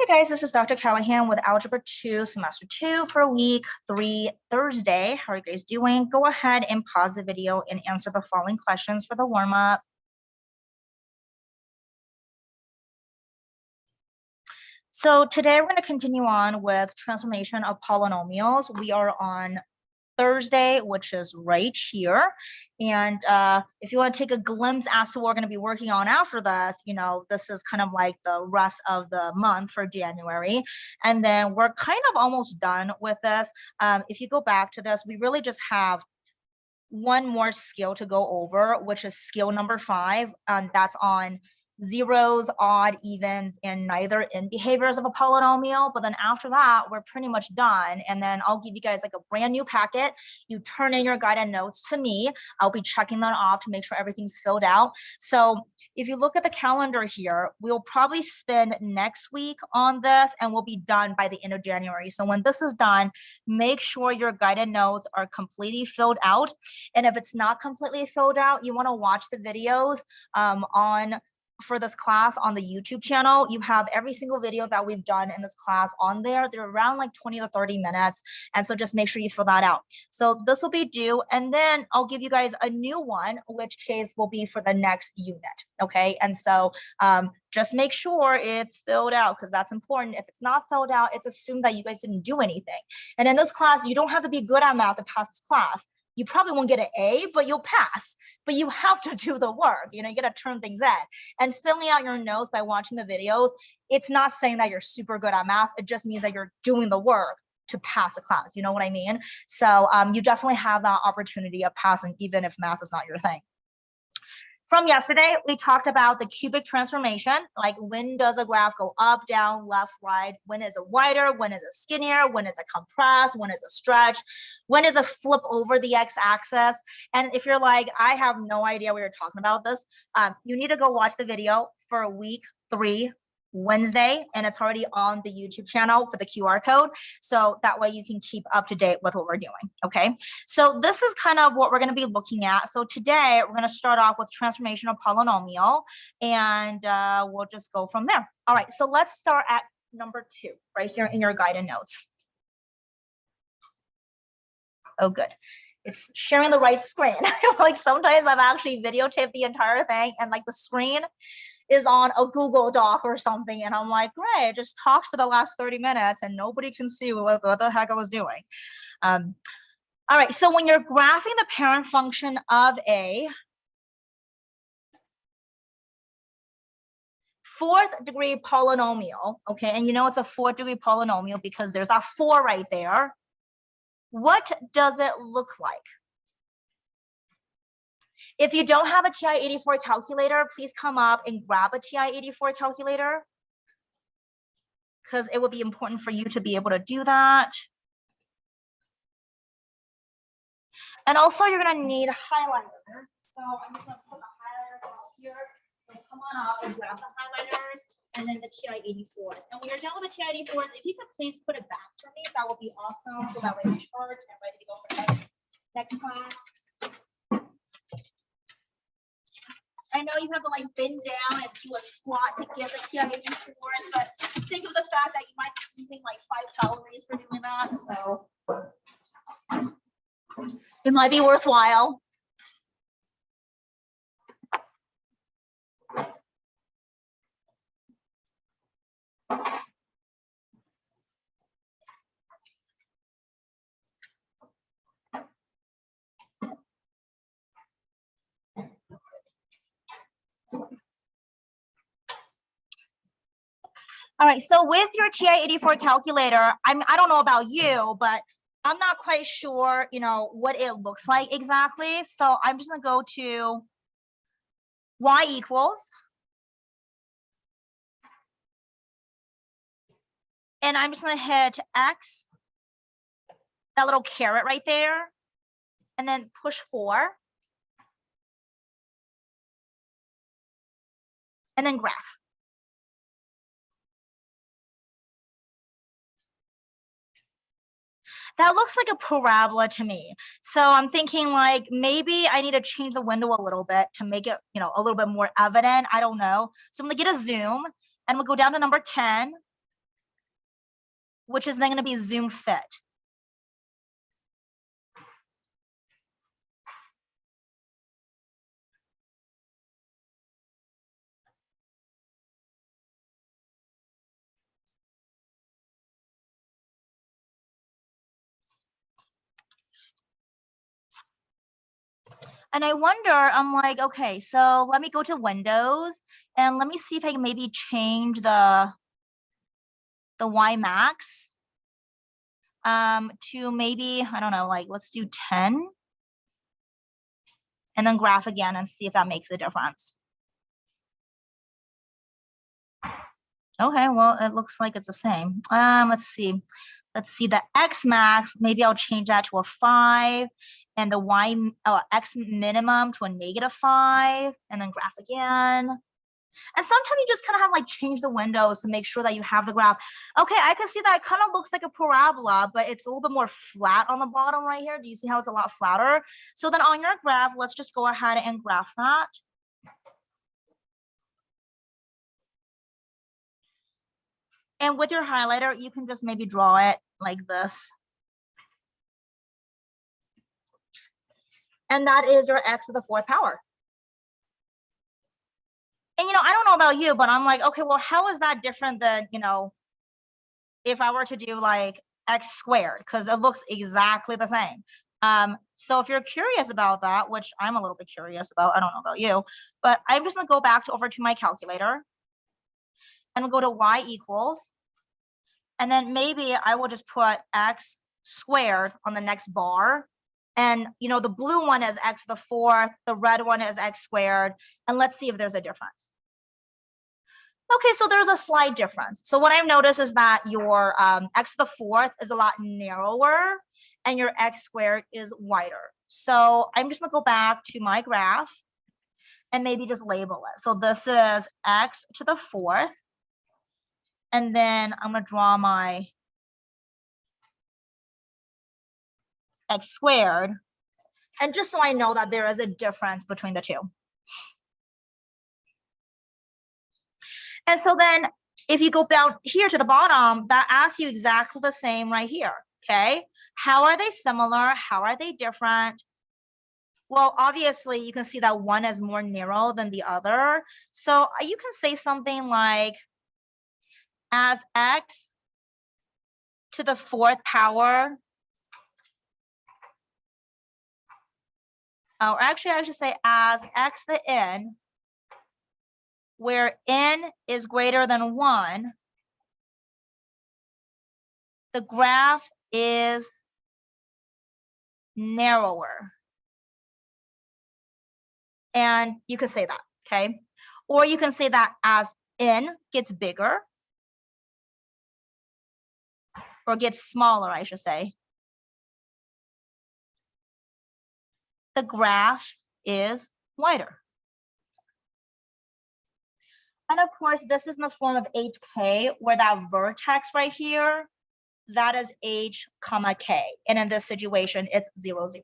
Hey guys, this is Dr. Callahan with Algebra 2, Semester 2 for Week 3, Thursday. How are you guys doing? Go ahead and pause the video and answer the following questions for the warm-up. So today we're going to continue on with transformation of polynomials. We are on Thursday, which is right here. And if you want to take a glimpse as to what we're going to be working on after this, this is kind of like the rest of the month for January. And then we're kind of almost done with this. If you go back to this, we really just have one more skill to go over, which is skill number 5. That's on zeros, odd, evens, and neither in behaviors of a polynomial. But then after that, we're pretty much done. And then I'll give you guys like a brand new packet. You turn in your guided notes to me. I'll be checking that off to make sure everything's filled out. So if you look at the calendar here, we'll probably spend next week on this and we'll be done by the end of January. So when this is done, make sure your guided notes are completely filled out. And if it's not completely filled out, you want to watch the videos for this class on the YouTube channel. You have every single video that we've done in this class on there. They're around like 20 to 30 minutes. And so just make sure you fill that out. So this will be due. And then I'll give you guys a new one, which case will be for the next unit. Okay. And so just make sure it's filled out because that's important. If it's not filled out, it's assumed that you guys didn't do anything. And in this class, you don't have to be good at math to pass this class. You probably won't get an A, but you'll pass. But you have to do the work. You got to turn things in. And filling out your notes by watching the videos, it's not saying that you're super good at math. It just means that you're doing the work to pass the class. You know what I mean? So you definitely have that opportunity of passing, even if math is not your thing. From yesterday, we talked about the cubic transformation, like when does a graph go up, down, left, right, when is it wider, when is it skinnier, when is it compressed, when is it stretched, when is it flip over the x-axis. And if you're like, I have no idea what you're talking about this, you need to go watch the video for Week 3, Wednesday, and it's already on the YouTube channel for the QR code. So that way you can keep up to date with what we're doing. Okay. So this is kind of what we're going to be looking at. So today we're going to start off with transformation of polynomial and we'll just go from there. All right. So let's start at number 2 right here in your guided notes. Oh, good. It's sharing the right screen. Like sometimes I've actually videotaped the entire thing and like the screen is on a Google Doc or something. And I'm like, great, just talked for the last 30 minutes and nobody can see what the heck I was doing. All right, so when you're graphing the parent function of a 4th degree polynomial, okay, and it's a 4th degree polynomial because there's that 4 right there. What does it look like? If you don't have a TI-84 calculator, please come up and grab a TI-84 calculator because it would be important for you to be able to do that. And also you're going to need highlighters. So I'm just going to put the highlighters out here. So come on up and grab the highlighters and then the TI-84s. And when you're done with the TI-84s, if you could please put it back for me, that would be awesome. So that way it's charged and ready to go for next class. I know you have to like bend down and do a squat to get the TI-84s, but think of the fact that you might be using like 5 calories for doing that. So it might be worthwhile. All right, so with your TI-84 calculator, I don't know about you, but I'm not quite sure, what it looks like exactly. So I'm just gonna go to y equals. And I'm just gonna hit X, that little caret right there, and then push 4. And then graph. That looks like a parabola to me. So I'm thinking like maybe I need to change the window a little bit to make it, a little bit more evident. I don't know. So I'm gonna get a zoom and we'll go down to number 10. which is then going to be zoom fit. And I wonder, I'm like, okay, so let me go to Windows and let me see if I can maybe change the Y max to maybe, I don't know, like let's do 10 and then graph again and see if that makes a difference. Okay, well, it looks like it's the same. Let's see. Let's see the X max, maybe I'll change that to a 5 and the X minimum to a -5 and then graph again. And sometimes you just kind of have like change the windows to make sure that you have the graph. Okay, I can see that it kind of looks like a parabola, but it's a little bit more flat on the bottom right here. Do you see how it's a lot flatter? So then on your graph, let's just go ahead and graph that. And with your highlighter, you can just maybe draw it like this. And that is your X to the 4th power. And, I don't know about you, but I'm like, okay, well, how is that different than, if I were to do like X squared, because it looks exactly the same. So if you're curious about that, which I'm a little bit curious about, I don't know about you, but I'm just gonna go back over to my calculator and we'll go to Y equals, and then maybe I will just put X squared on the next bar. And the blue one is X to the 4th, the red one is X squared, and let's see if there's a difference. Okay, so there's a slight difference. So what I've noticed is that your X to the 4th is a lot narrower and your X squared is wider. So I'm just gonna go back to my graph and maybe just label it. So this is X to the 4th. And then I'm gonna draw my X squared. And just so I know that there is a difference between the two. And so then if you go down here to the bottom, that asks you exactly the same right here, okay? How are they similar? How are they different? Well, obviously you can see that one is more narrow than the other. So you can say something like, as X to the 4th power, or actually I should say as X to the N, where N is greater than 1, the graph is narrower. And you could say that, okay? Or you can say that as N gets bigger, or gets smaller, I should say, the graph is wider. And of course, this is in the form of HK, where that vertex right here, that is H comma K. And in this situation, it's 0, 0.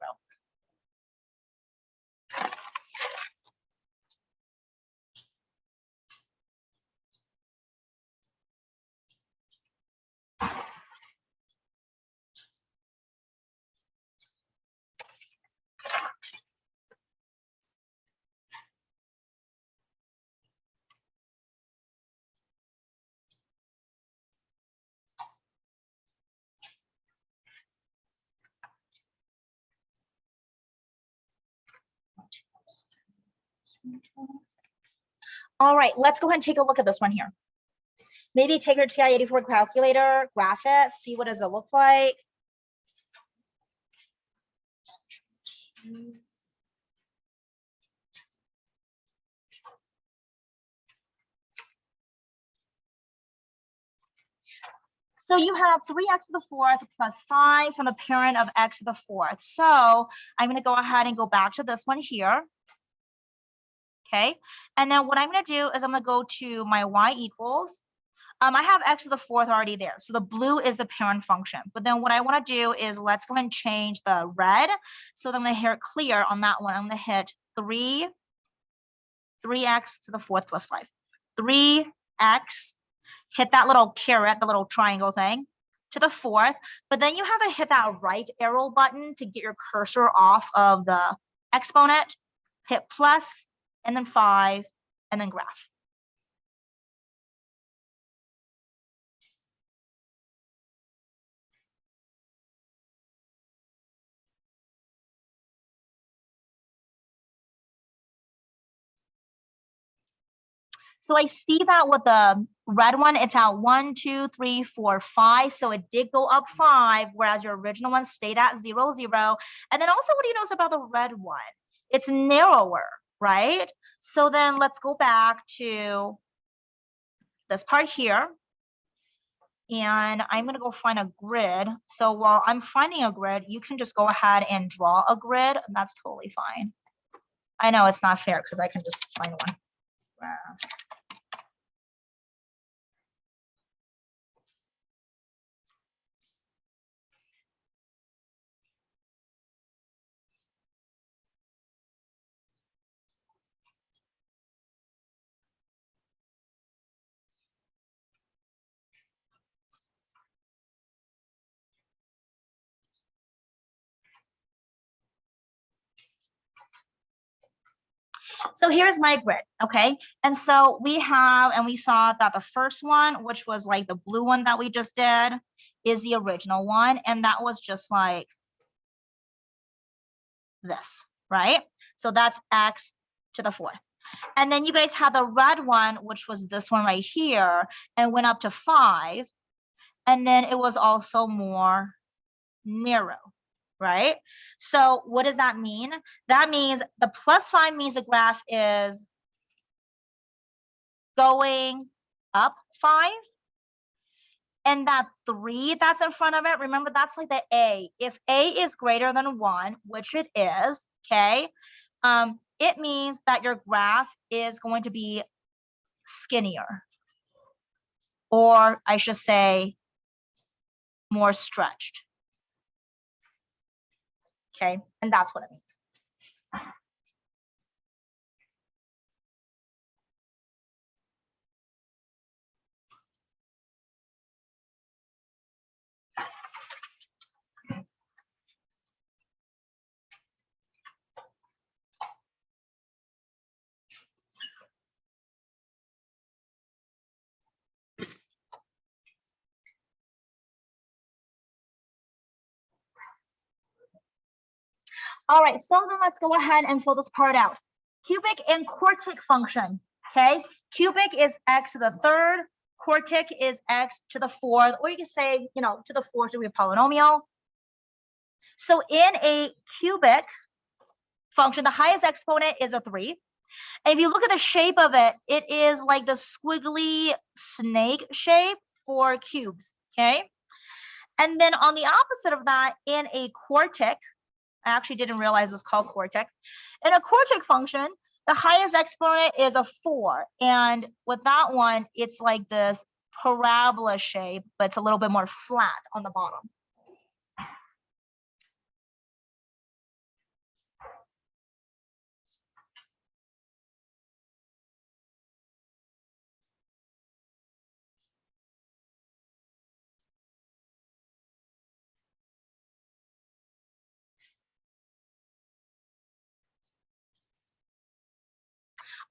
All right, let's go ahead and take a look at this one here. Maybe take your TI-84 calculator, graph it, see what does it look like. So you have 3x to the 4th plus 5 from the parent of x to the 4th. So I'm going to go ahead and go back to this one here. Okay, and then what I'm going to do is I'm going to go to my y equals. I have x to the 4th already there. So the blue is the parent function. But then what I want to do is let's go ahead and change the red. So then I'm going to hit clear on that one. I'm going to hit 3x to the 4th plus 5. 3x, hit that little caret, the little triangle thing. to the 4th, but then you have to hit that right arrow button to get your cursor off of the exponent, hit plus, and then 5, and then graph. So I see that with the red one, it's at 1, 2, 3, 4, 5. So it did go up 5, whereas your original one stayed at 0, 0. And then also, what do you notice about the red one? It's narrower, right? So then let's go back to this part here. And I'm going to go find a grid. So while I'm finding a grid, you can just go ahead and draw a grid. And that's totally fine. I know it's not fair because I can just find one. So here's my grid, okay? And so we have, and we saw that the first one, which was like the blue one that we just did, is the original one. And that was just like this, right? So that's x to the 4th. And then you guys have the red one, which was this one right here, and went up to 5. And then it was also more narrow, right? So what does that mean? That means the plus 5 means the graph is going up 5. And that 3 that's in front of it, remember that's like the A. If A is greater than 1, which it is, okay, it means that your graph is going to be skinnier. Or I should say more stretched. Okay, and that's what it means. All right, so then let's go ahead and fill this part out. Cubic and quartic function, okay? Cubic is x to the 3rd, quartic is x to the 4th, or you can say, you know, to the 4th degree polynomial. So in a cubic function, the highest exponent is a 3. And if you look at the shape of it, it is like the squiggly snake shape for cubes, okay? And then on the opposite of that, in a quartic, I actually didn't realize it was called quartic. In a quartic function, the highest exponent is a 4. And with that one, it's like this parabola shape, but it's a little bit more flat on the bottom.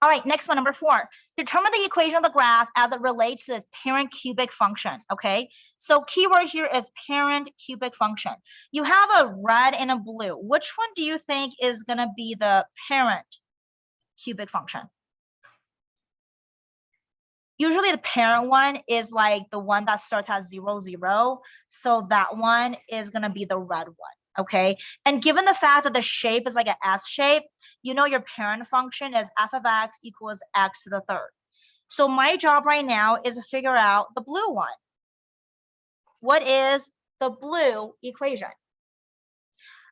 All right, next one, number 4. Determine the equation of the graph as it relates to the parent cubic function, okay? So keyword here is parent cubic function. You have a red and a blue. Which one do you think is going to be the parent cubic function? Usually the parent one is like the one that starts at 0, 0. So that one is going to be the red one. Okay, and given the fact that the shape is like an S shape, you know your parent function is f of x equals x to the 3rd. So my job right now is to figure out the blue one. What is the blue equation?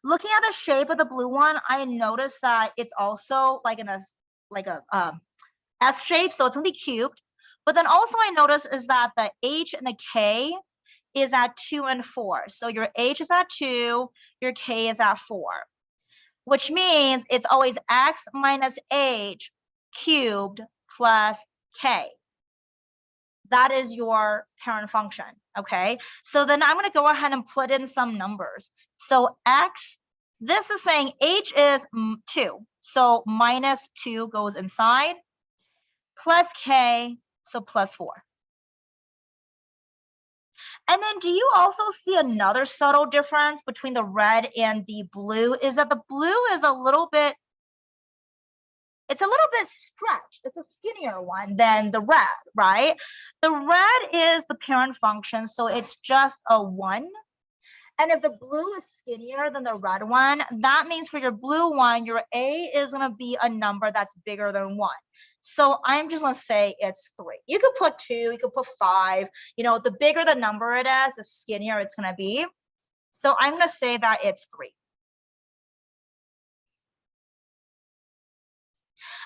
Looking at the shape of the blue one, I noticed that it's also like a S shape, so it's gonna be cubed. But then also I noticed is that the h and the k is at 2 and 4. So your h is at 2, your k is at 4, which means it's always x minus h cubed plus k. that is your parent function, okay? So then I'm going to go ahead and put in some numbers. So x, this is saying h is 2. So minus 2 goes inside, plus k, so plus 4. And then do you also see another subtle difference between the red and the blue? Is that the blue is a little bit, it's a little bit stretched. It's a skinnier one than the red, right? The red is the parent function, so it's just a 1. And if the blue is skinnier than the red one, that means for your blue one, your a is going to be a number that's bigger than 1. So I'm just going to say it's 3. You could put 2, you could put 5. You know, the bigger the number it is, the skinnier it's going to be. So I'm going to say that it's 3.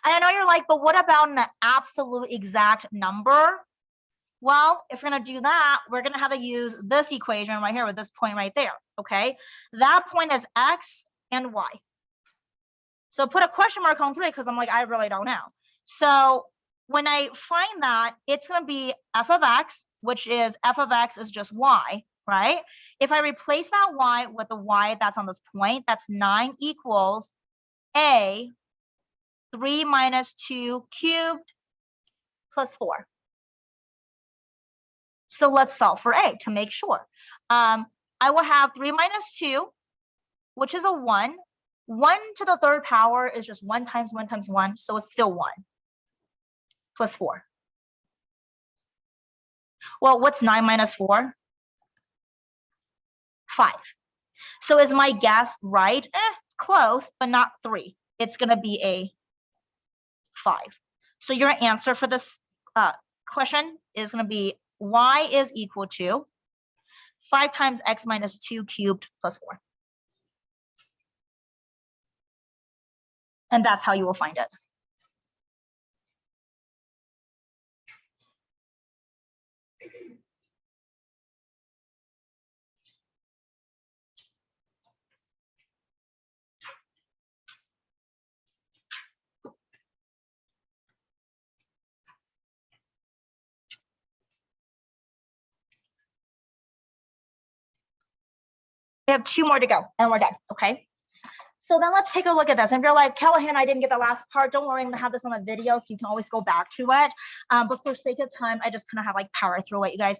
And I know you're like, but what about an absolute exact number? Well, if we're going to do that, we're going to have to use this equation right here with this point right there, okay? That point is x and y. So put a question mark on 3 because I'm like, I really don't know. So when I find that, it's going to be f of x, which is f of x is just y, right? If I replace that y with the y that's on this point, that's 9 equals a 3 minus 2 cubed plus 4. So let's solve for a to make sure. I will have 3 minus 2, which is a 1. 1 to the third power is just 1 times 1 times 1, so it's still 1, plus 4. Well, what's 9 minus 4? 5. So is my guess right? It's close, but not 3. It's going to be a 5. So your answer for this question is going to be y is equal to 5 times x minus 2 cubed plus 4. And that's how you will find it. We have 2 more to go and we're done, okay? So then let's take a look at this. And if you're like, Callahan, I didn't get the last part, don't worry, I'm gonna have this on a video so you can always go back to it. But for sake of time, I just kind of have like power through it, you guys.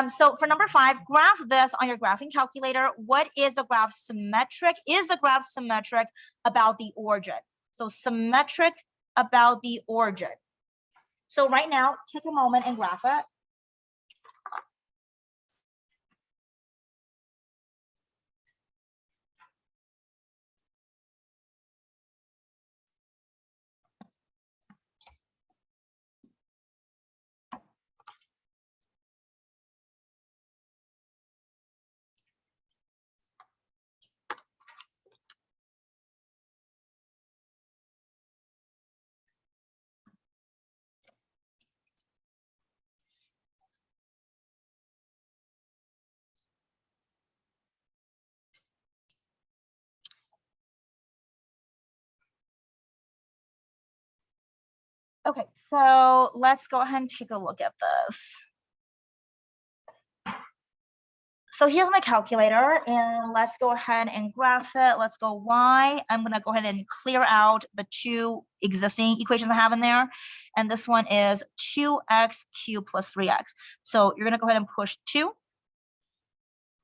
So for number 5, graph this on your graphing calculator. What is the graph symmetric? Is the graph symmetric about the origin? So symmetric about the origin. So right now, take a moment and graph it. Okay, so let's go ahead and take a look at this. So here's my calculator, and let's go ahead and graph it. Let's go y. I'm going to go ahead and clear out the 2 existing equations I have in there. And this one is 2x cubed plus 3x. So you're going to go ahead and push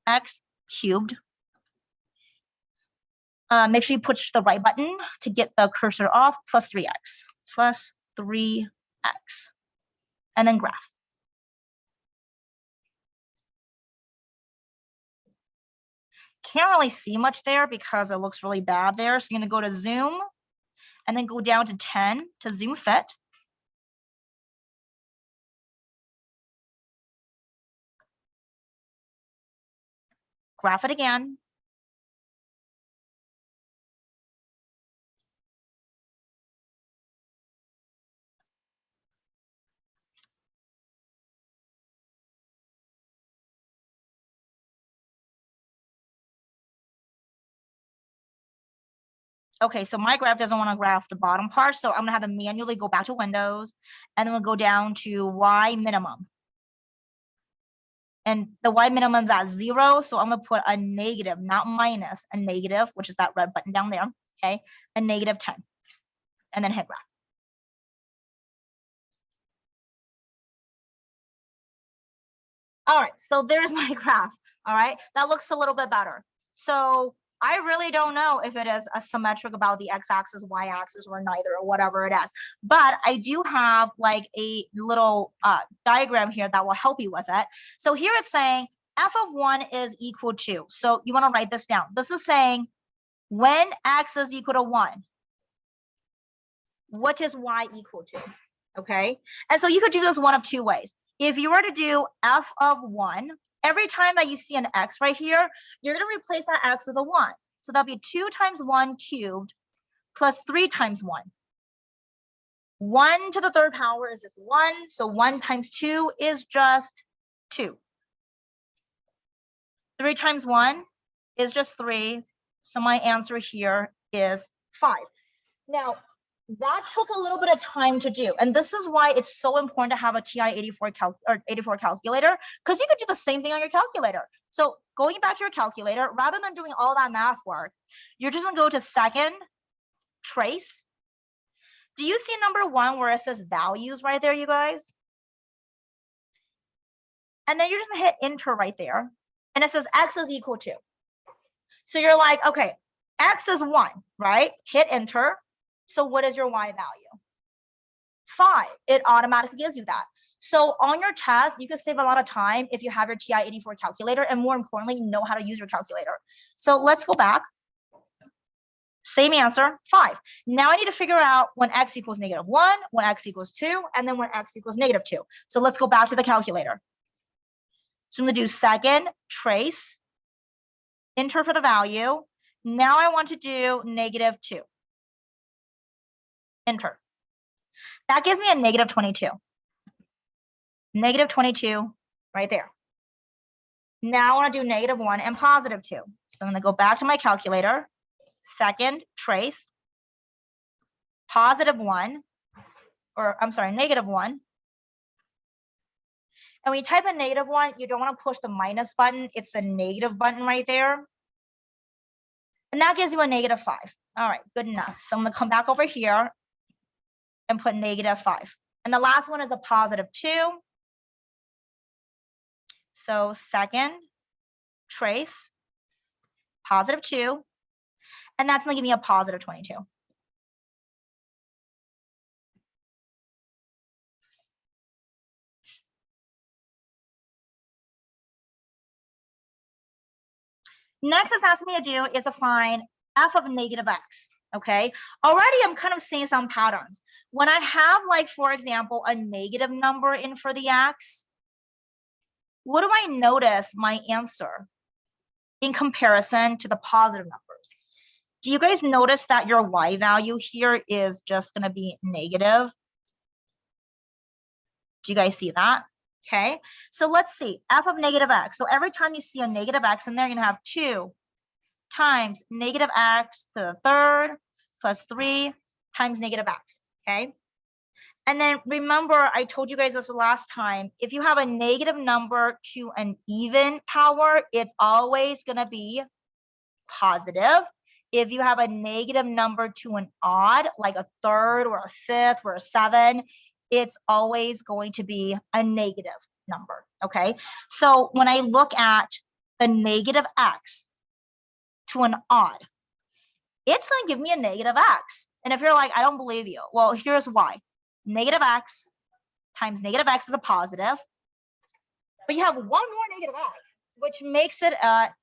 2x cubed. Make sure you push the right button to get the cursor off, plus 3x. Plus 3x. And then graph. Can't really see much there because it looks really bad there. So you're going to go to zoom and then go down to 10 to zoom fit. Graph it again. Okay, so my graph doesn't want to graph the bottom part, so I'm gonna have to manually go back to Windows, and then we'll go down to Y minimum. and the y minimum is at 0. So I'm going to put a negative, not minus, a negative, which is that red button down there. Okay, a negative 10, and then hit graph. All right, so there's my graph. All right, that looks a little bit better. So I really don't know if it is a symmetric about the x-axis, y-axis, or neither, or whatever it is. But I do have like a little diagram here that will help you with it. So here it's saying f of 1 is equal to, so you want to write this down. This is saying when x is equal to 1, what is y equal to? Okay, and so you could do this one of two ways. If you were to do f of 1, every time that you see an x right here, you're going to replace that x with a 1. So that'll be 2 times 1 cubed plus 3 times 1. 1 to the third power is just 1. So 1 times 2 is just 2. 3 times 1 is just 3. So my answer here is 5. Now, that took a little bit of time to do. And this is why it's so important to have a TI-84 calculator, because you could do the same thing on your calculator. So going back to your calculator, rather than doing all that math work, you're just going to go to second, trace. Do you see number 1 where it says values right there, you guys? And then you're just going to hit enter right there. And it says x is equal to. So you're like, okay, x is 1, right? Hit enter. So what is your y value? 5. It automatically gives you that. So on your test, you can save a lot of time if you have your TI-84 calculator, and more importantly, you know how to use your calculator. So let's go back. Same answer, 5. Now I need to figure out when x equals -1, when x equals 2, and then when x equals -2. So let's go back to the calculator. So I'm going to do second, trace, enter for the value. Now I want to do -2. Enter. That gives me a -22. -22 right there. Now I want to do -1 and +2. So I'm going to go back to my calculator. Second, trace, +1, or I'm sorry, -1. And when you type in -1, you don't want to push the minus button. It's the negative button right there. And that gives you a -5. All right, good enough. So I'm going to come back over here and put -5. And the last one is a +2. So second, trace, +2. And that's going to give me a +22. Next, it's asking me to do is to find f of -x. Okay, already I'm kind of seeing some patterns. When I have, like, for example, a negative number in for the x, what do I notice my answer in comparison to the positive numbers? Do you guys notice that your y value here is just going to be negative? Do you guys see that? Okay, so let's see, f of -x. So every time you see a -x in there, you're going to have 2 times -x to the third plus 3 times -x, okay? And then remember, I told you guys this last time, if you have a negative number to an even power, it's always going to be positive. If you have a negative number to an odd, like a third or a fifth or a 7, it's always going to be a negative number, okay? So when I look at the -x to an odd, it's going to give me a -x. And if you're like, I don't believe you, well, here's why. -x times -x is a positive, but you have one more -x, which makes it a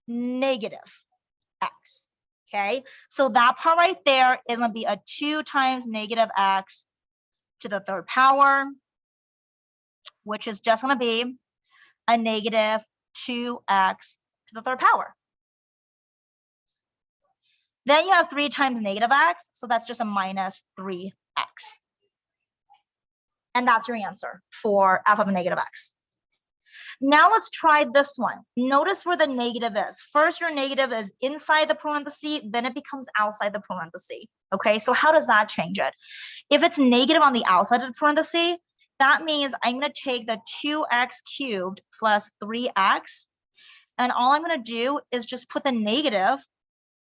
-x, okay? So that part right there is going to be a 2 times -x to the third power, which is just going to be a -2x to the third power. Then you have 3 times -x, so that's just a -3x. And that's your answer for f of -x. Now let's try this one. Notice where the negative is. First, your negative is inside the parenthesis, then it becomes outside the parenthesis. Okay, so how does that change it? If it's negative on the outside of the parenthesis, That means I'm going to take the 2x cubed plus 3x, and all I'm going to do is just put the negative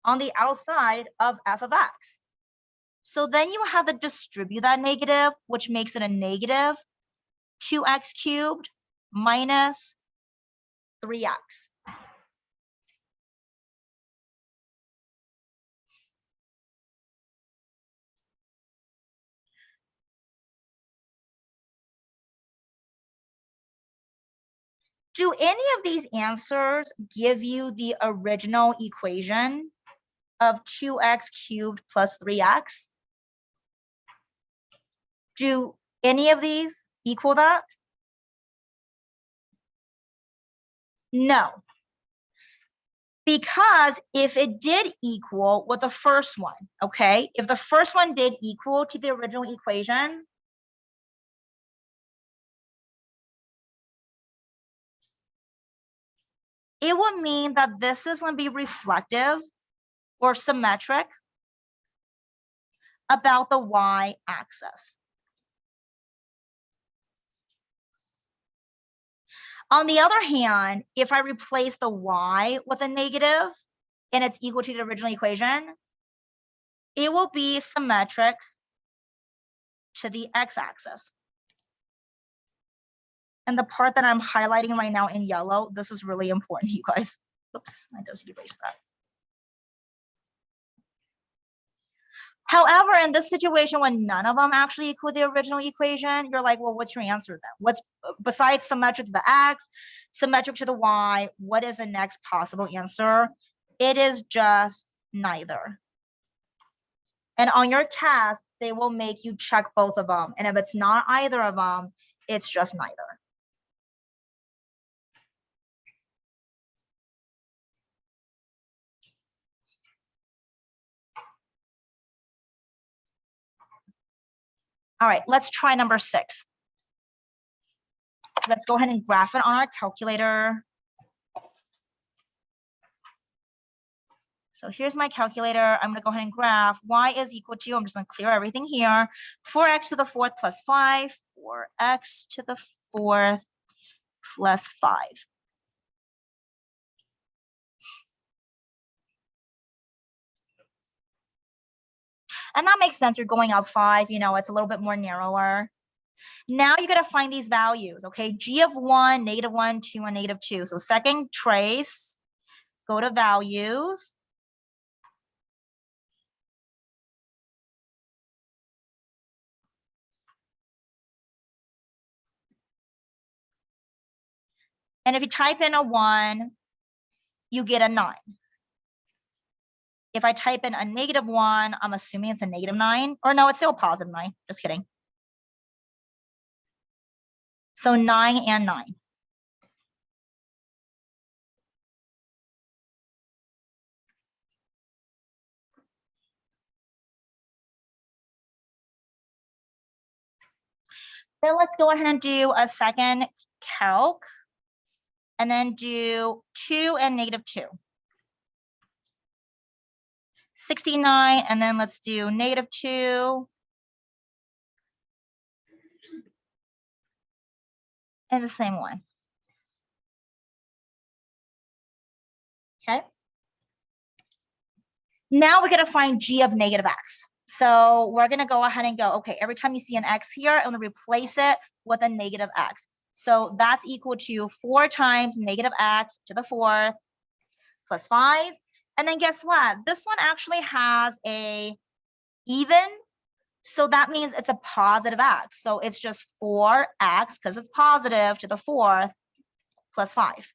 on the outside of f of x. So then you have to distribute that negative, which makes it a negative 2x cubed minus 3x. Do any of these answers give you the original equation of 2x cubed plus 3x? Do any of these equal that? No. Because if it did equal with the first one, okay, if the first one did equal to the original equation, it would mean that this is going to be reflective or symmetric about the y-axis. On the other hand, if I replace the y with a negative and it's equal to the original equation, it will be symmetric to the x-axis. And the part that I'm highlighting right now in yellow, this is really important, you guys. Oops, I just erased that. However, in this situation, when none of them actually equal the original equation, you're like, well, what's your answer then? What's besides symmetric to the x, symmetric to the y, what is the next possible answer? It is just neither. And on your test, they will make you check both of them. And if it's not either of them, it's just neither. All right, let's try number 6. Let's go ahead and graph it on our calculator. So here's my calculator. I'm going to go ahead and graph y is equal to, I'm just going to clear everything here, 4x to the 4th plus 5, 4x to the 4th plus 5. And that makes sense. You're going up 5, you know, it's a little bit more narrower. Now you got to find these values, okay? G of 1, -1, 2, and -2. So second trace, go to values. And if you type in a 1, you get a 9. If I type in a -1, I'm assuming it's a -9. Or no, it's still a positive 9. Just kidding. So 9 and 9. Then let's go ahead and do a second calc. And then do 2 and -2. 69, and then let's do -2. And the same one. Okay. Now we're going to find g of -x. So we're going to go ahead and go, okay, every time you see an x here, I'm going to replace it with a -x. So that's equal to 4 times -x to the 4th plus 5. And then guess what? This one actually has a even. So that means it's a positive x. So it's just 4x because it's positive to the 4th plus 5.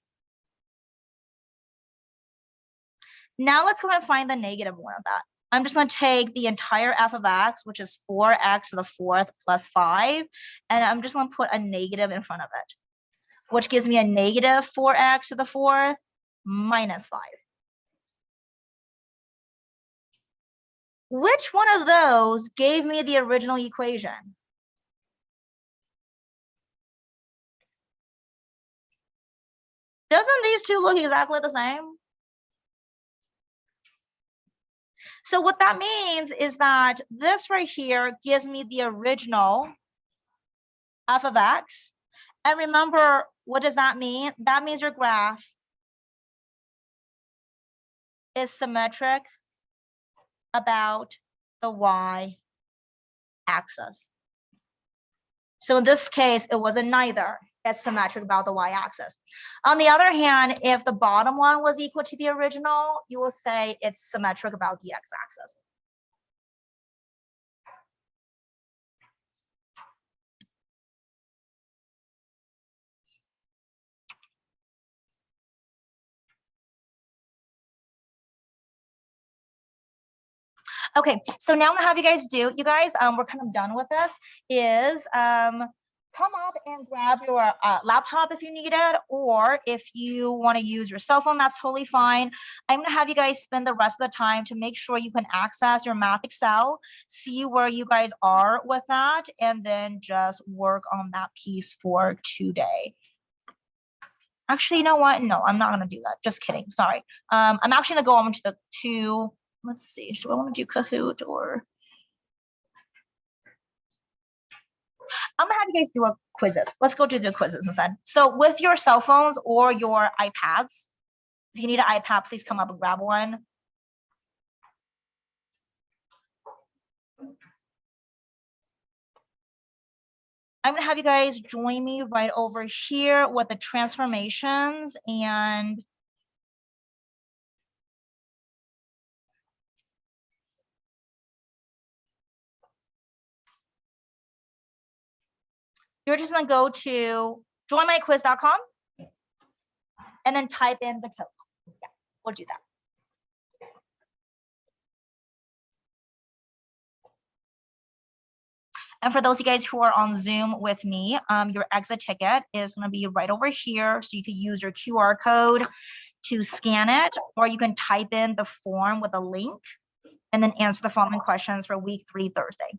Now let's go ahead and find the negative one of that. I'm just going to take the entire f of x, which is 4x to the 4th plus 5, and I'm just going to put a negative in front of it, which gives me a -4x to the 4th minus 5. Which one of those gave me the original equation? Doesn't these two look exactly the same? So what that means is that this right here gives me the original f of x. And remember, what does that mean? That means your graph is symmetric about the y-axis. So in this case, it was a neither. It's symmetric about the y-axis. On the other hand, if the bottom one was equal to the original, you will say it's symmetric about the x-axis. Okay, so now I'm gonna have you guys do, we're kind of done with this, is come up and grab your laptop if you need it, or if you want to use your cell phone, that's totally fine. I'm going to have you guys spend the rest of the time to make sure you can access your Math Excel, see where you guys are with that, and then just work on that piece for today. Actually, you know what? No, I'm not going to do that. Just kidding. Sorry. I'm actually going to go on to the let's see. Do I want to do Kahoot or? I'm gonna have you guys do a quizzes. Let's go do the quizzes instead. So with your cell phones or your iPads, if you need an iPad, please come up and grab one. I'm gonna have you guys join me right over here with the transformations, and you're just gonna go to joinmyquiz.com and then type in the code. Yeah, we'll do that. And for those of you guys who are on Zoom with me, your exit ticket is going to be right over here. So you can use your QR code to scan it, or you can type in the form with a link and then answer the following questions for week 3 Thursday.